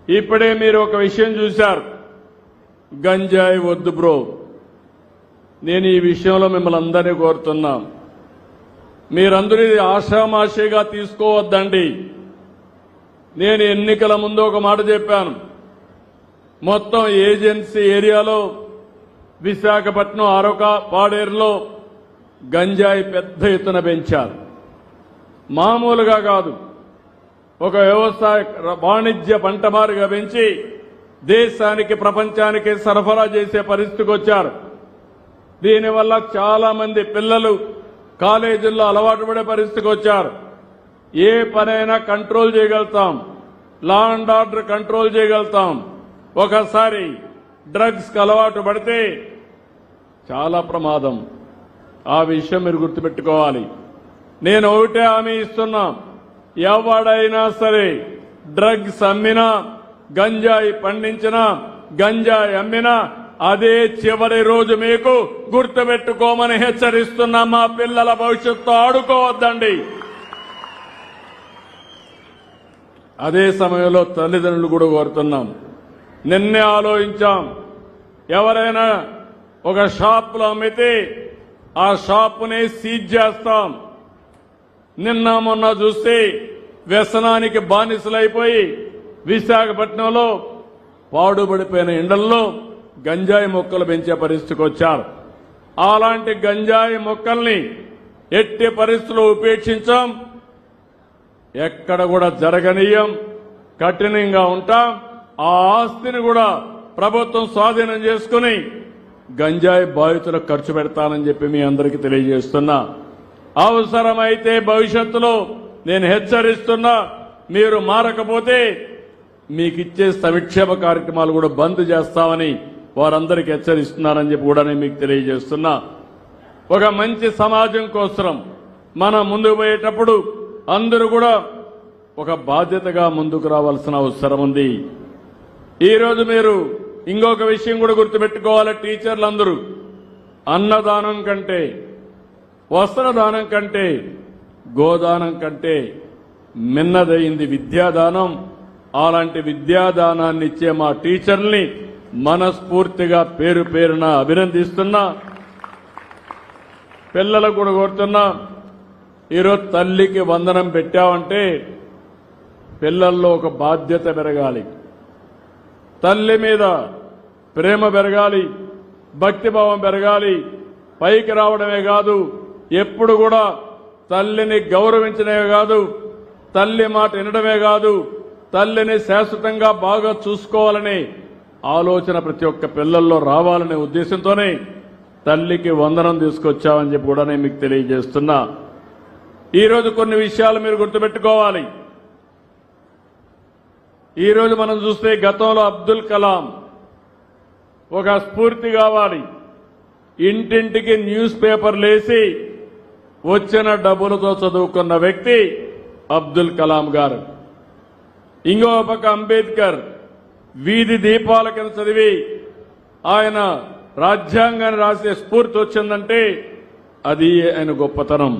ఇప్పుడే మీరు ఒక విషయం చూశారు. గంజాయి వద్దు బ్రో. నేను ఈ విషయంలో మిమ్మల్ని అందరినీ కోరుతున్నా, మీరందరూ ఇది ఆషామాషిగా తీసుకోవద్దండి. నేను ఎన్నికల ముందు ఒక మాట చెప్పాను. మొత్తం ఏజెన్సీ ఏరియాలో విశాఖపట్నం, అరొక, పాడేరులో గంజాయి పెద్ద ఎత్తున పెంచారు. మామూలుగా కాదు, ఒక వ్యవసాయ వాణిజ్య పంటమారుగా పెంచి దేశానికి, ప్రపంచానికి సరఫరా చేసే పరిస్థితికి వచ్చారు. దీనివల్ల చాలా మంది పిల్లలు కాలేజీల్లో అలవాటు పడే పరిస్థితికి వచ్చారు. ఏ పనైనా కంట్రోల్ చేయగలుగుతాం, లా అండ్ ఆర్డర్ కంట్రోల్ చేయగలుగుతాం. ఒకసారి డ్రగ్స్కి అలవాటు పడితే చాలా ప్రమాదం. ఆ విషయం మీరు గుర్తుపెట్టుకోవాలి. నేను ఒకటే హామీ ఇస్తున్నా, ఎవడైనా సరే డ్రగ్స్ అమ్మినా, గంజాయి పండించినా, గంజాయి అమ్మినా అదే చివరి రోజు మీకు గుర్తుపెట్టుకోమని హెచ్చరిస్తున్నా. మా పిల్లల భవిష్యత్తు ఆడుకోవద్దండి. అదే సమయంలో తల్లిదండ్రులు కూడా కోరుతున్నాం. నిన్నే ఆలోచించాం, ఎవరైనా ఒక షాపులో అమ్మితే ఆ షాపుని సీజ్ చేస్తాం. నిన్న మొన్న చూస్తే వ్యసనానికి బానిసలైపోయి విశాఖపట్నంలో పాడుబడిపోయిన ఎండల్లో గంజాయి మొక్కలు పెంచే పరిస్థితికి వచ్చారు. అలాంటి గంజాయి మొక్కల్ని ఎట్టి పరిస్థితుల్లో ఉపేక్షించాం, ఎక్కడ కూడా జరగనీయం, కఠినంగా ఉంటాం. ఆ ఆస్తిని కూడా ప్రభుత్వం స్వాధీనం చేసుకుని గంజాయి బాధితులకు ఖర్చు పెడతానని చెప్పి మీ అందరికీ తెలియజేస్తున్నా. అవసరమైతే భవిష్యత్తులో నేను హెచ్చరిస్తున్నా, మీరు మారకపోతే మీకు ఇచ్చే సంక్షేమ కార్యక్రమాలు కూడా బంద్ చేస్తామని వారందరికీ హెచ్చరిస్తున్నారని చెప్పి కూడా నేను మీకు తెలియజేస్తున్నా. ఒక మంచి సమాజం కోసం మనం ముందుకు పోయేటప్పుడు అందరూ కూడా ఒక బాధ్యతగా ముందుకు రావాల్సిన అవసరం ఉంది. ఈరోజు మీరు ఇంకొక విషయం కూడా గుర్తుపెట్టుకోవాలి. టీచర్లందరూ అన్నదానం కంటే, వస్త్రదానం కంటే, గోదానం కంటే మిన్నదైంది విద్యాదానం. అలాంటి విద్యాదానాన్ని ఇచ్చే మా టీచర్ని మనస్ఫూర్తిగా పేరు పేరున అభినందిస్తున్నా. పిల్లలకు కూడా కోరుతున్నా, ఈరోజు తల్లికి వందనం పెట్టామంటే పిల్లల్లో ఒక బాధ్యత పెరగాలి, తల్లి మీద ప్రేమ పెరగాలి, భక్తిభావం పెరగాలి. పైకి రావడమే కాదు, ఎప్పుడు కూడా తల్లిని గౌరవించడమే కాదు, తల్లి మాట వినడమే కాదు, తల్లిని శాశ్వతంగా బాగా చూసుకోవాలనే ఆలోచన ప్రతి ఒక్క పిల్లల్లో రావాలనే ఉద్దేశంతోనే తల్లికి వందనం తీసుకొచ్చామని చెప్పి కూడా నేను మీకు తెలియజేస్తున్నా. ఈరోజు కొన్ని విషయాలు మీరు గుర్తుపెట్టుకోవాలి. ఈరోజు మనం చూస్తే గతంలో అబ్దుల్ కలాం ఒక స్ఫూర్తి కావాలి. ఇంటింటికి న్యూస్ పేపర్లు వేసి వచ్చిన డబ్బులతో చదువుకున్న వ్యక్తి అబ్దుల్ కలాం గారు. ఇంకో పక్క అంబేద్కర్ వీధి దీపాల కింద చదివి ఆయన రాజ్యాంగాన్ని రాసే స్ఫూర్తి వచ్చిందంటే అది ఆయన గొప్పతనం.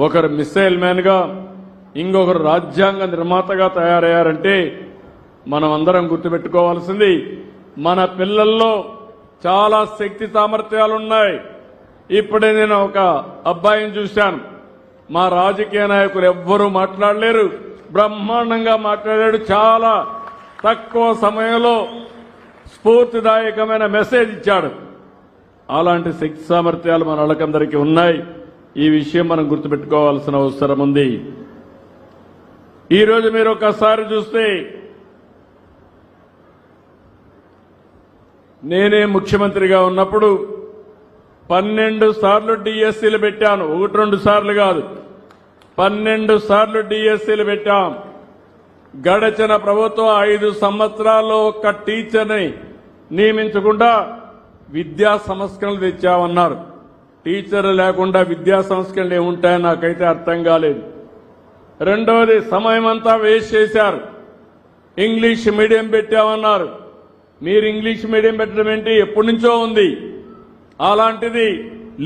ఒకరు మిసైల్ మ్యాన్ గా, ఇంకొకరు రాజ్యాంగ నిర్మాతగా తయారయ్యారంటే మనం అందరం గుర్తుపెట్టుకోవాల్సింది మన పిల్లల్లో చాలా శక్తి సామర్థ్యాలున్నాయి. ఇప్పుడే నేను ఒక అబ్బాయిని చూశాను, మా రాజకీయ నాయకులు ఎవ్వరూ మాట్లాడలేరు, బ్రహ్మాండంగా మాట్లాడాడు. చాలా తక్కువ సమయంలో స్ఫూర్తిదాయకమైన మెసేజ్ ఇచ్చాడు. అలాంటి శక్తి సామర్థ్యాలు మన వాళ్ళకందరికీ ఉన్నాయి. ఈ విషయం మనం గుర్తుపెట్టుకోవాల్సిన అవసరం ఉంది. ఈరోజు మీరు ఒకసారి చూస్తే నేనే ముఖ్యమంత్రిగా ఉన్నప్పుడు 12 సార్లు డిఎస్సీలు పెట్టాను. 1-2 సార్లు కాదు, 12 సార్లు డిఎస్సీలు పెట్టాం. గడచిన ప్రభుత్వం 5 సంవత్సరాల్లో ఒక్క టీచర్ని నియమించకుండా విద్యా సంస్కరణలు తెచ్చామన్నారు. టీచర్లు లేకుండా విద్యా సంస్కరణలు ఏముంటాయని నాకైతే అర్థం కాలేదు. రెండవది, సమయం అంతా వేస్ట్ చేశారు. ఇంగ్లీష్ మీడియం పెట్టామన్నారు. మీరు ఇంగ్లీష్ మీడియం పెట్టడం ఏంటి? ఎప్పటి నుంచో ఉంది. అలాంటిది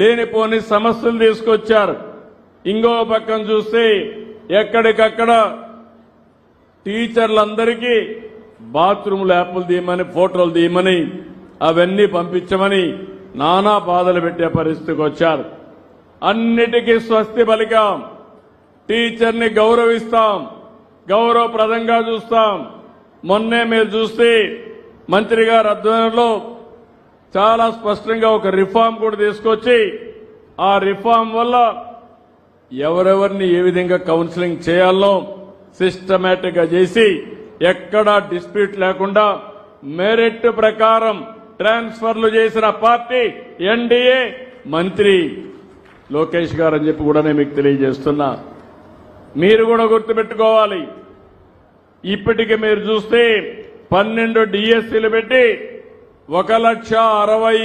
లేనిపోని సమస్యలు తీసుకొచ్చారు. ఇంకో పక్కన చూస్తే ఎక్కడికక్కడ టీచర్లందరికీ బాత్రూమ్ ల్యాపులు తీయమని ఫోటోలు తీయమని అవన్నీ పంపించమని నానా బాధలు పెట్టే పరిస్థితికి వచ్చారు. అన్నిటికీ స్వస్తి పలికాం. టీచర్ని గౌరవిస్తాం, గౌరవప్రదంగా చూస్తాం. మొన్నే మీరు చూస్తే మంత్రి గారి ఆధ్వర్యంలో చాలా స్పష్టంగా ఒక రిఫార్మ్ కూడా తీసుకొచ్చి ఆ రిఫార్మ్ వల్ల ఎవరెవరిని ఏ విధంగా కౌన్సిలింగ్ చేయాలో సిస్టమేటిక్ గా చేసి ఎక్కడా డిస్ప్యూట్ లేకుండా మెరిట్ ప్రకారం ట్రాన్స్ఫర్లు చేసిన పార్టీ ఎన్డీఏ. మంత్రి లోకేష్ గారు అని చెప్పి కూడా నేను మీకు తెలియజేస్తున్నా. మీరు కూడా గుర్తుపెట్టుకోవాలి, ఇప్పటికి మీరు చూస్తే 12 డిఎస్సీలు పెట్టి 1,60,000